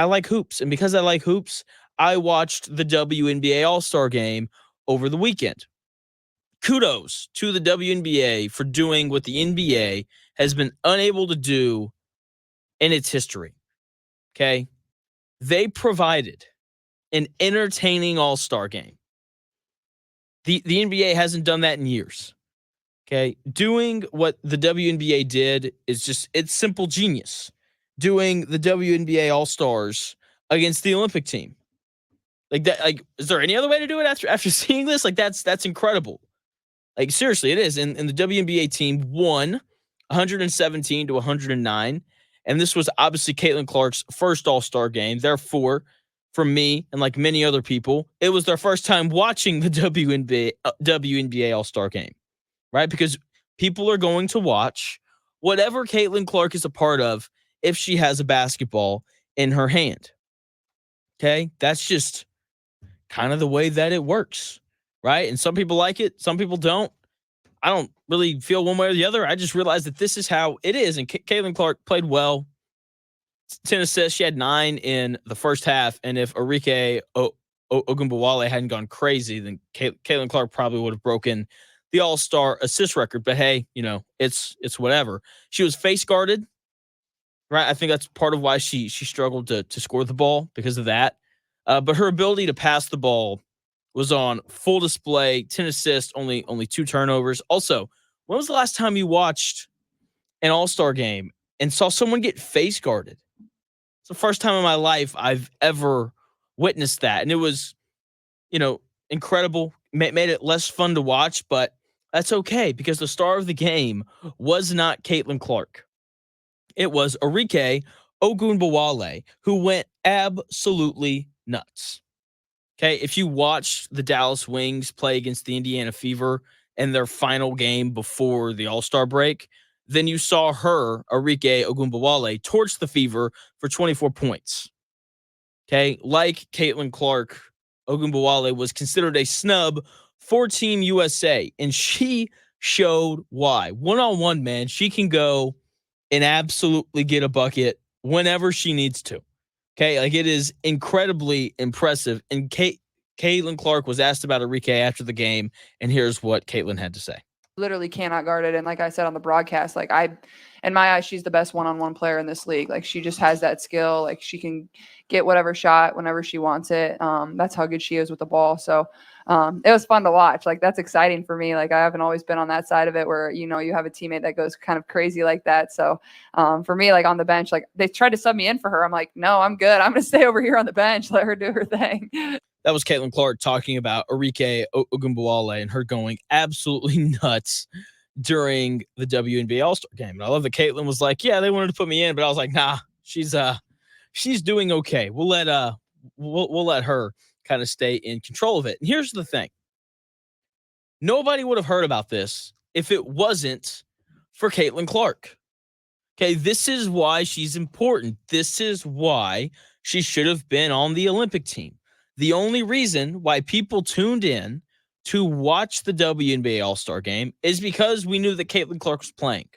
I like hoops. And because I like hoops, I watched the WNBA All-Star game over the weekend. Kudos to the WNBA for doing what the NBA has been unable to do in its history. Okay? They provided an entertaining All-Star game. The NBA hasn't done that in years. Okay? Doing what the WNBA did is it's simple genius. Doing the WNBA All-Stars against the Olympic team. Like that, is there any other way to do it after seeing this? Like that's incredible. Like seriously, it is. And the WNBA team won 117 to 109. And this was obviously Caitlin Clark's first All-Star game. Therefore, from me and like many other people, it was their first time watching the WNBA All-Star game, right? Because people are going to watch whatever Caitlin Clark is a part of if she has a basketball in her hand. Okay? That's just kind of the way that it works, right? And some people like it, some people don't. I don't really feel one way or the other. I just realized that this is how it is. And Caitlin Clark played well. 10 assists. She had 9 in the first half. And if Arike Ogunbowale hadn't gone crazy, then Caitlin Clark probably would have broken the All-Star assist record. But hey, it's whatever. She was face guarded, right? I think that's part of why she struggled to score the ball because of that. But her ability to pass the ball was on full display. 10 assists, only 2 turnovers. Also, when was the last time you watched an All-Star game and saw someone get face guarded? It's the first time in my life I've ever witnessed that. And it was, incredible. Made it less fun to watch, but that's okay because the star of the game was not Caitlin Clark. It was Arike Ogunbowale, who went absolutely nuts. Okay, if you watched the Dallas Wings play against the Indiana Fever in their final game before the All-Star break, then you saw her, Arike Ogunbowale, torch the Fever for 24 points. Okay, like Caitlin Clark, Ogunbowale was considered a snub for Team USA, and she showed why. One-on-one, man, she can go and absolutely get a bucket whenever she needs to. Okay, like it is incredibly impressive. And Caitlin Clark was asked about Arike after the game, and here's what Caitlin had to say. Literally cannot guard it. And like I said on the broadcast, in my eyes, she's the best one-on-one player in this league. Like she just has that skill. Like she can get whatever shot whenever she wants it. That's how good she is with the ball. So it was fun to watch. Like that's exciting for me. Like I haven't always been on that side of it where, you have a teammate that goes kind of crazy like that. So for me, like on the bench, like they tried to sub me in for her. I'm like, no, I'm good. I'm going to stay over here on the bench. Let her do her thing. That was Caitlin Clark talking about Arike Ogunbowale and her going absolutely nuts during the WNBA All-Star game. And I love that Caitlin was like, yeah, they wanted to put me in, but I was like, nah, she's doing okay. We'll let her kind of stay in control of it. And here's the thing. Nobody would have heard about this if it wasn't for Caitlin Clark. Okay, this is why she's important. This is why she should have been on the Olympic team. The only reason why people tuned in to watch the WNBA All-Star game is because we knew that Caitlin Clark was playing.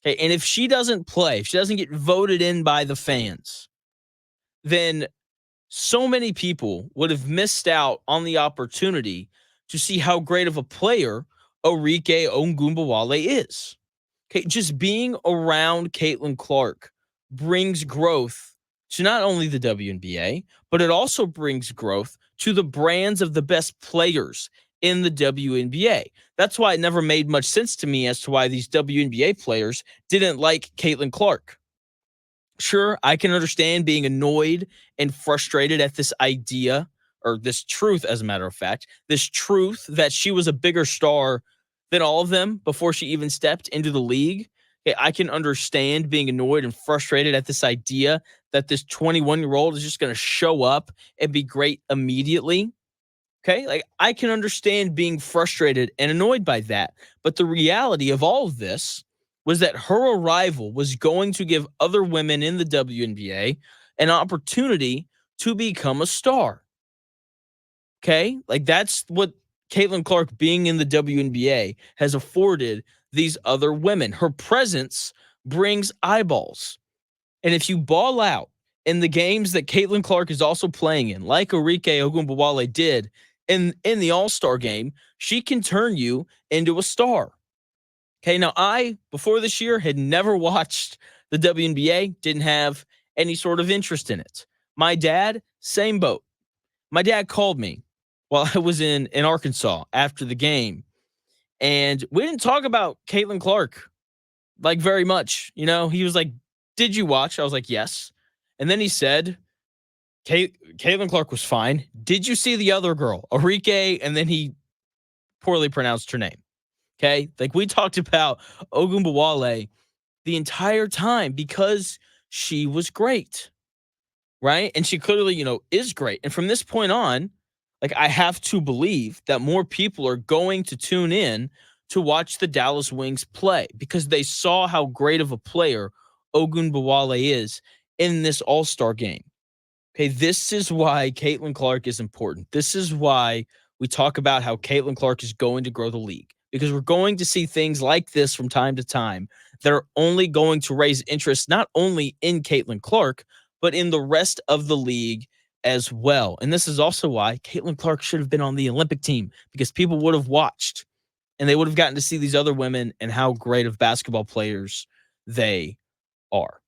Okay, and if she doesn't play, if she doesn't get voted in by the fans, then so many people would have missed out on the opportunity to see how great of a player Arike Ogunbowale is. Okay, just being around Caitlin Clark brings growth to not only the WNBA, but it also brings growth to the brands of the best players in the WNBA. That's why it never made much sense to me as to why these WNBA players didn't like Caitlin Clark. Sure, I can understand being annoyed and frustrated at this idea, or this truth, as a matter of fact, this truth that she was a bigger star than all of them before she even stepped into the league. I can understand being annoyed and frustrated at this idea that this 21-year-old is just going to show up and be great immediately. Okay, like I can understand being frustrated and annoyed by that. But the reality of all of this was that her arrival was going to give other women in the WNBA an opportunity to become a star. Okay, like that's what Caitlin Clark being in the WNBA has afforded these other women. Her presence brings eyeballs. And if you ball out in the games that Caitlin Clark is also playing in, like Arike Ogunbowale did in the All-Star game, she can turn you into a star. Okay, now I, before this year, had never watched the WNBA, didn't have any sort of interest in it. My dad, same boat. My dad called me while I was in Arkansas after the game, and we didn't talk about Caitlin Clark like very much. He was like, "Did you watch?" I was like, "Yes." And then he said, Caitlin Clark was fine. Did you see the other girl, Arike? And then he poorly pronounced her name. Okay. Like we talked about Ogunbowale the entire time because she was great. Right. And she clearly, is great. And from this point on, like I have to believe that more people are going to tune in to watch the Dallas Wings play because they saw how great of a player Ogunbowale is in this All-Star game. Okay, this is why Caitlin Clark is important. This is why we talk about how Caitlin Clark is going to grow the league because we're going to see things like this from time to time that are only going to raise interest not only in Caitlin Clark, but in the rest of the league as well. And this is also why Caitlin Clark should have been on the Olympic team because people would have watched and they would have gotten to see these other women and how great of basketball players they are.